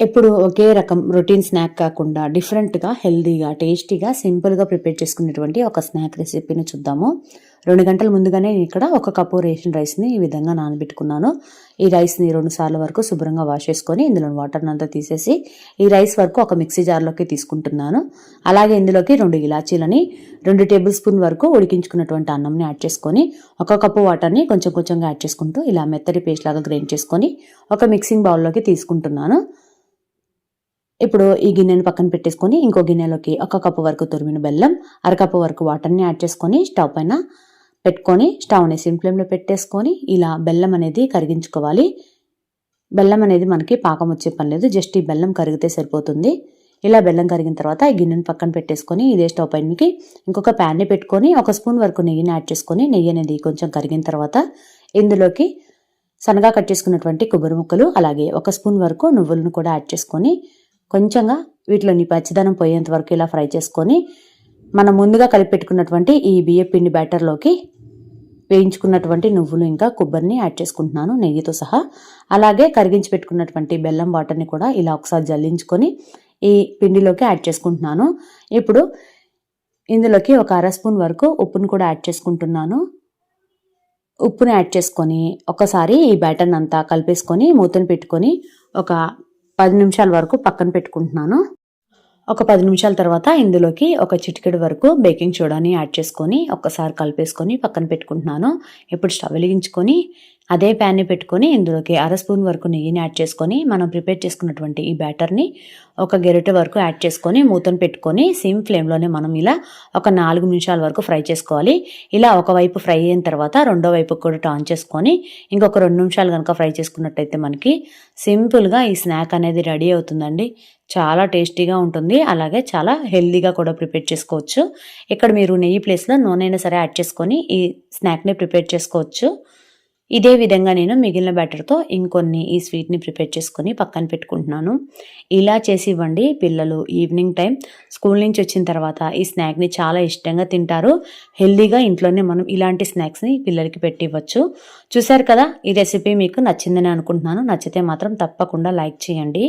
ఎప్పుడు ఒకే రకం routine snack కాకుండా డిఫరెంట్‌గా, హెల్తీగా, టేస్టీగా, సింపుల్‌గా ప్రిపేర్ చేసుకునేటువంటి ఒక స్నాక్ రెసిపీని చూద్దాము. 2 గంటల ముందుగానే నేను ఇక్కడ ఒక కప్పు రేషన్ రైస్‌ని ఈ విధంగా నానబెట్టుకున్నాను. ఈ రైస్‌ని 2 సార్లు వరకు శుభ్రంగా వాష్ చేసుకొని ఇందులోని వాటర్‌నంతా తీసేసి ఈ రైస్ వరకు ఒక మిక్సీ జార్‌లోకి తీసుకుంటున్నాను. అలాగే ఇందులోకి 2 ఇలాచీలని, 2 టేబుల్ స్పూన్ వరకు ఉడికించుకున్నటువంటి అన్నంని యాడ్ చేసుకొని, ఒక కప్పు వాటర్‌ని కొంచెం కొంచెంగా యాడ్ చేసుకుంటూ ఇలా మెత్తటి పేస్ట్ లాగా గ్రైండ్ చేసుకొని ఒక మిక్సింగ్ బౌల్‌లోకి తీసుకుంటున్నాను. ఇప్పుడు ఈ గిన్నెని పక్కన పెట్టేసుకొని ఇంకో గిన్నెలోకి ఒక కప్పు వరకు తురిమిన బెల్లం, అరకప్పు వరకు వాటర్‌ని యాడ్ చేసుకొని స్టవ్ పైన పెట్టుకొని స్టవ్‌ని సిమ్ ఫ్లేమ్‌లో పెట్టేసుకొని ఇలా బెల్లం అనేది కరిగించుకోవాలి. బెల్లం అనేది మనకి పాకం వచ్చే పని లేదు. జస్ట్ ఈ బెల్లం కరిగితే సరిపోతుంది. ఇలా బెల్లం కరిగిన తర్వాత ఈ గిన్నెని పక్కన పెట్టేసుకొని ఇదే స్టవ్ పైనకి ఇంకొక ప్యాన్‌ని పెట్టుకొని ఒక స్పూన్ వరకు నెయ్యిని యాడ్ చేసుకొని నెయ్యి అనేది కొంచెం కరిగిన తర్వాత ఇందులోకి సన్నగా కట్ చేసుకున్నటువంటి కొబ్బరి ముక్కలు అలాగే ఒక స్పూన్ వరకు నువ్వులను కూడా యాడ్ చేసుకొని కొంచెంగా వీటిలోని పచ్చిదనం పోయేంత వరకు ఇలా ఫ్రై చేసుకొని మనం ముందుగా కలిపి పెట్టుకున్నటువంటి ఈ బియ్యం పిండి బ్యాటర్లోకి వేయించుకున్నటువంటి నువ్వులు ఇంకా కొబ్బరిని యాడ్ చేసుకుంటున్నాను నెయ్యితో సహా. అలాగే కరిగించి పెట్టుకున్నటువంటి బెల్లం వాటర్ని కూడా ఇలా ఒకసారి జల్లించుకొని ఈ పిండిలోకి యాడ్ చేసుకుంటున్నాను. ఇప్పుడు ఇందులోకి ఒక అర స్పూన్ వరకు ఉప్పును కూడా యాడ్ చేసుకుంటున్నాను. ఉప్పుని యాడ్ చేసుకొని ఒకసారి ఈ బ్యాటర్ని అంతా కలిపేసుకొని మూతను పెట్టుకొని ఒక 10 నిమిషాల వరకు పక్కన పెట్టుకుంటున్నాను. ఒక 10 నిమిషాల తర్వాత ఇందులోకి ఒక చిటికెడు వరకు బేకింగ్ సోడాని యాడ్ చేసుకొని ఒక్కసారి కలిపేసుకొని పక్కన పెట్టుకుంటున్నాను. ఇప్పుడు స్టవ్ వెలిగించుకొని అదే ప్యాన్ని పెట్టుకొని ఇందులోకి అర స్పూన్ వరకు నెయ్యిని యాడ్ చేసుకొని మనం ప్రిపేర్ చేసుకున్నటువంటి ఈ బ్యాటర్ని ఒక గెరిటె వరకు యాడ్ చేసుకొని మూతను పెట్టుకొని సిమ్ ఫ్లేమ్లోనే మనం ఇలా ఒక 4 నిమిషాల వరకు ఫ్రై చేసుకోవాలి. ఇలా ఒకవైపు ఫ్రై అయిన తర్వాత రెండో వైపు కూడా టర్న్ చేసుకొని ఇంకొక 2 నిమిషాలు కనుక ఫ్రై చేసుకున్నట్టయితే మనకి సింపుల్గా ఈ స్నాక్ అనేది రెడీ అవుతుందండి. చాలా టేస్టీగా ఉంటుంది. అలాగే చాలా హెల్తీగా కూడా ప్రిపేర్ చేసుకోవచ్చు. ఇక్కడ మీరు నెయ్యి ప్లేస్లో నూనె అయినా సరే యాడ్ చేసుకొని ఈ స్నాక్ని ప్రిపేర్ చేసుకోవచ్చు. ఇదే విధంగా నేను మిగిలిన బ్యాటర్తో ఇంకొన్ని ఈ స్వీట్ని ప్రిపేర్ చేసుకొని పక్కన పెట్టుకుంటున్నాను. ఇలా చేసి ఇవ్వండి, పిల్లలు ఈవినింగ్ టైం స్కూల్ నుంచి వచ్చిన తర్వాత ఈ స్నాక్ని చాలా ఇష్టంగా తింటారు. హెల్తీగా ఇంట్లోనే మనం ఇలాంటి స్నాక్స్ని పిల్లలకి పెట్టి ఇవ్వచ్చు. చూసారు కదా, ఈ రెసిపీ మీకు నచ్చిందని అనుకుంటున్నాను. నచ్చితే మాత్రం తప్పకుండా లైక్ చేయండి.